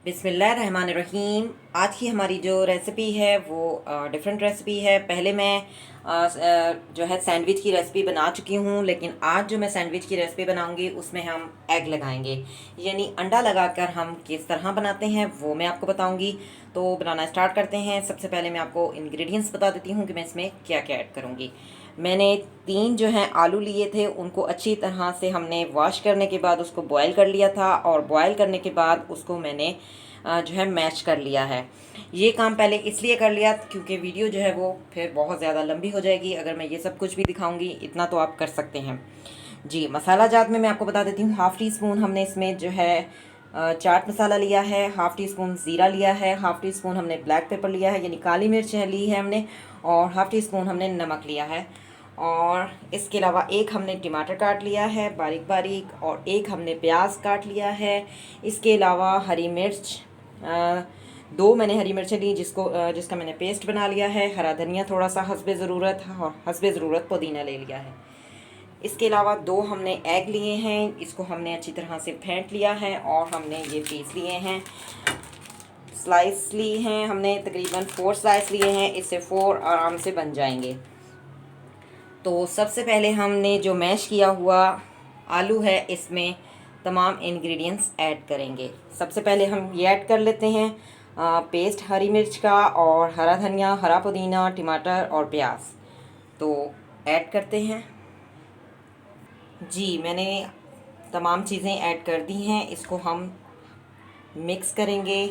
बिस्मिल्लाहिर्रहमानिर्रहीम। आज की हमारी जो रेसिपी है वो डिफरेंट रेसिपी है। पहले मैं जो है सैंडविच की रेसिपी बना चुकी हूँ, लेकिन आज जो मैं सैंडविच की रेसिपी बनाऊँगी उसमें हम एग लगाएंगे, यानी अंडा लगाकर हम किस तरह बनाते हैं वो मैं आपको बताऊँगी। तो बनाना स्टार्ट करते हैं। सबसे पहले मैं आपको इंग्रेडिएंट्स बता देती हूँ कि मैं इसमें क्या क्या ऐड करूँगी। मैंने 3 जो हैं आलू लिए थे, उनको अच्छी तरह से हमने वॉश करने के बाद उसको बॉयल कर लिया था, और बॉयल करने के बाद उसको मैंने जो है मैश कर लिया है। ये काम पहले इसलिए कर लिया क्योंकि वीडियो जो है वो फिर बहुत ज़्यादा लंबी हो जाएगी अगर मैं ये सब कुछ भी दिखाऊंगी। इतना तो आप कर सकते हैं। जी, मसाला जात में मैं आपको बता देती हूँ। हाफ़ टी स्पून हमने इसमें जो है चाट मसाला लिया है, हाफ़ टी स्पून ज़ीरा लिया है, हाफ़ टी स्पून हमने ब्लैक पेपर लिया है यानी काली मिर्च ली है हमने, और हाफ़ टी स्पून हमने नमक लिया है। और इसके अलावा एक हमने टमाटर काट लिया है बारीक बारीक, और एक हमने प्याज काट लिया है। इसके अलावा हरी मिर्च 2 मैंने हरी मिर्चें ली, जिसका मैंने पेस्ट बना लिया है। हरा धनिया थोड़ा सा हस्बे ज़रूरत, और हस्बे ज़रूरत पुदीना ले लिया है। इसके अलावा 2 हमने एग लिए हैं, इसको हमने अच्छी तरह से फेंट लिया है, और हमने ये पीस लिए हैं। स्लाइस ली हैं हमने, तकरीबन 4 स्लाइस लिए हैं। इससे 4 आराम से बन जाएंगे। तो सबसे पहले हमने जो मैश किया हुआ आलू है इसमें तमाम इंग्रेडिएंट्स ऐड करेंगे। सबसे पहले हम ये ऐड कर लेते हैं पेस्ट हरी मिर्च का, और हरा धनिया, हरा पुदीना, टमाटर और प्याज। तो ऐड करते हैं। जी, मैंने तमाम चीज़ें ऐड कर दी हैं। इसको हम मिक्स करेंगे।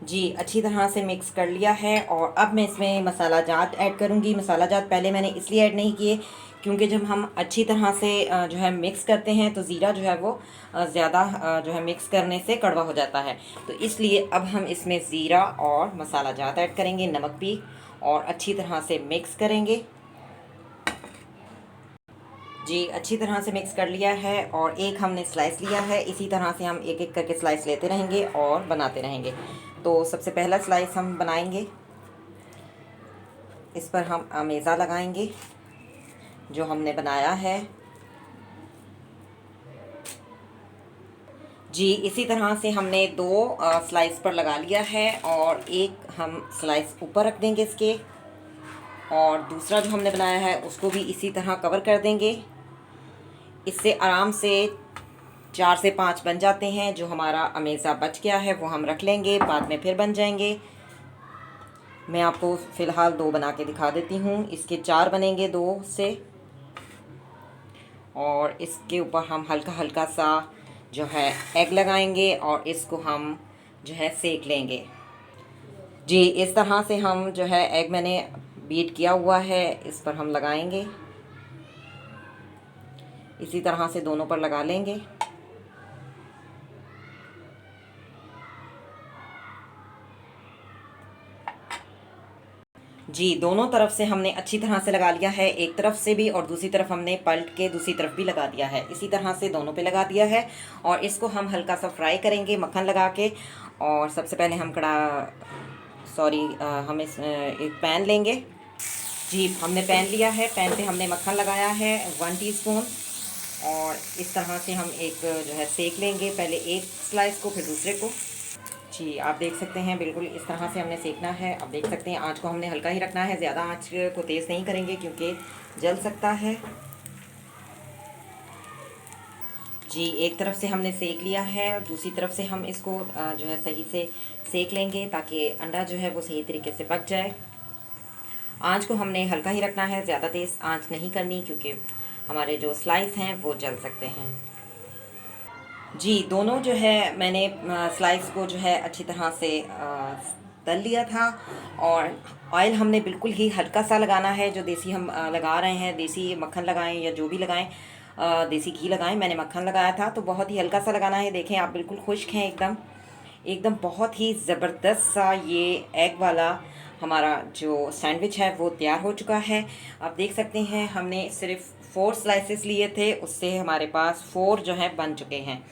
जी, अच्छी तरह से मिक्स कर लिया है, और अब मैं इसमें मसाला जात ऐड करूँगी। मसाला जात पहले मैंने इसलिए ऐड नहीं किए क्योंकि जब हम अच्छी तरह से जो है मिक्स करते हैं तो ज़ीरा जो है वो ज़्यादा जो है मिक्स करने से कड़वा हो जाता है। तो इसलिए अब हम इसमें ज़ीरा और मसाला जात ऐड करेंगे, नमक भी, और अच्छी तरह से मिक्स करेंगे। जी, अच्छी तरह से मिक्स कर लिया है, और एक हमने स्लाइस लिया है। इसी तरह से हम एक एक करके स्लाइस लेते रहेंगे और बनाते रहेंगे। तो सबसे पहला स्लाइस हम बनाएंगे। इस पर हम अमेज़ा लगाएंगे जो हमने बनाया है। जी, इसी तरह से हमने 2 स्लाइस पर लगा लिया है, और एक हम स्लाइस ऊपर रख देंगे इसके, और दूसरा जो हमने बनाया है उसको भी इसी तरह कवर कर देंगे। इससे आराम से 4 से 5 बन जाते हैं। जो हमारा अमेज़ा बच गया है वो हम रख लेंगे, बाद में फिर बन जाएंगे। मैं आपको फ़िलहाल 2 बना के दिखा देती हूँ। इसके 4 बनेंगे 2 से, और इसके ऊपर हम हल्का हल्का सा जो है एग लगाएंगे, और इसको हम जो है सेक लेंगे। जी, इस तरह से हम जो है एग मैंने बीट किया हुआ है, इस पर हम लगाएंगे। इसी तरह से दोनों पर लगा लेंगे। जी, दोनों तरफ से हमने अच्छी तरह से लगा लिया है, एक तरफ से भी और दूसरी तरफ हमने पलट के दूसरी तरफ भी लगा दिया है। इसी तरह से दोनों पे लगा दिया है, और इसको हम हल्का सा फ्राई करेंगे मक्खन लगा के। और सबसे पहले हम हम एक पैन लेंगे। जी, हमने पैन लिया है। पैन पे हमने मक्खन लगाया है 1 टीस्पून, और इस तरह से हम एक जो है सेक लेंगे, पहले एक स्लाइस को फिर दूसरे को। जी, आप देख सकते हैं बिल्कुल इस तरह से हमने सेकना है। अब देख सकते हैं आँच को हमने हल्का ही रखना है, ज़्यादा आँच को तेज़ नहीं करेंगे क्योंकि जल सकता है। जी, एक तरफ से हमने सेक लिया है, और दूसरी तरफ से हम इसको जो है सही से सेक लेंगे ताकि अंडा जो है वो सही तरीके से पक जाए। आँच को हमने हल्का ही रखना है, ज़्यादा तेज़ आँच नहीं करनी क्योंकि हमारे जो स्लाइस हैं वो जल सकते हैं। जी, दोनों जो है मैंने स्लाइस को जो है अच्छी तरह से तल लिया था, और ऑयल हमने बिल्कुल ही हल्का सा लगाना है। जो देसी हम लगा रहे हैं, देसी मक्खन लगाएं या जो भी लगाएं, देसी घी लगाएं। मैंने मक्खन लगाया था तो बहुत ही हल्का सा लगाना है। देखें आप बिल्कुल खुश्क हैं एकदम, एकदम बहुत ही ज़बरदस्त सा ये एग वाला हमारा जो सैंडविच है वो तैयार हो चुका है। आप देख सकते हैं हमने सिर्फ 4 स्लाइसेस लिए थे, उससे हमारे पास 4 जो हैं बन चुके हैं।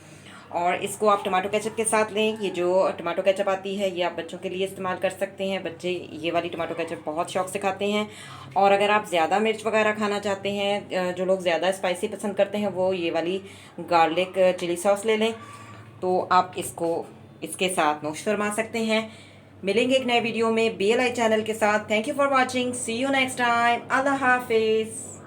और इसको आप टमाटो केचप के साथ लें। ये जो टमाटो केचप आती है ये आप बच्चों के लिए इस्तेमाल कर सकते हैं, बच्चे ये वाली टमाटो केचप बहुत शौक से खाते हैं। और अगर आप ज़्यादा मिर्च वगैरह खाना चाहते हैं, जो लोग ज़्यादा स्पाइसी पसंद करते हैं, वो ये वाली गार्लिक चिली सॉस ले लें, तो आप इसको इसके साथ नोश फरमा सकते हैं। मिलेंगे एक नए वीडियो में BLI चैनल के साथ। Thank you for watching, see you next time, अल्लाह हाफिज़।